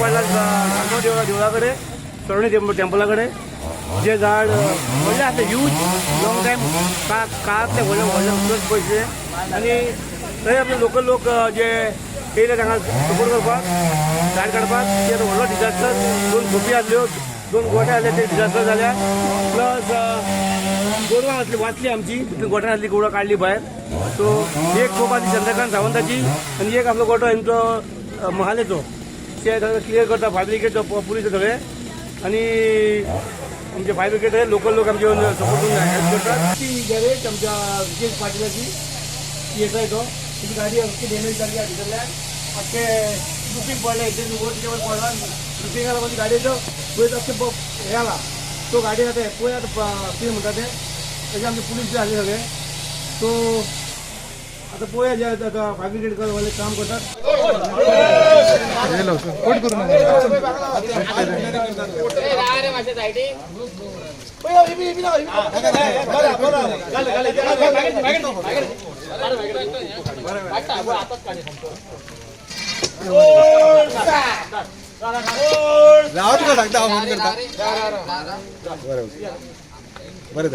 पडला देवळाकडे सरोणी टेम्पलाकडे जे झाड व्हडलें आसलें ह्यूज लॉंग टायम काळांतले व्हडले पयशे आनी थंय आपले लोकल लोक जे येयले तांकां सपोर्ट करपाक झाड काडपाक ते व्हडलो डिजास्टर 2 खोपी आसल्यो 2 गोटे आसले ते डिजास्टर जाल्या प्लस गोरवां आसली वाचली आमची गोठ्यान आसली गोरवां काडली भायर सो एक खोप आसली चंद्रकांत सावंताची आनी एक आपलो गोठो हेंचो महालेचो ते क्लियर करता फायर ब्रिगेडचो पुलीस सगळे आनी आमचे फायर ब्रिगेड लोकल लोक आमचे सपोर्ट करून हेल्प करतात ती गॅरेज आमच्या विकेश पाटीलाची येताय तो ती गाडी अख्खी डॅमेज जाली भितरल्यान अख्खे रुपींग पडले वर पडला रुपींगाला म्हणजे गाडयेचो पळयत अख्खे हे आला तो गाडी आता पळय आतां कितें म्हणटा ते तेजे आमचे पुलीस बी आसले सगळे सो आता पळया जे आतां फायर ब्रिगेड वाले काम करतात बरं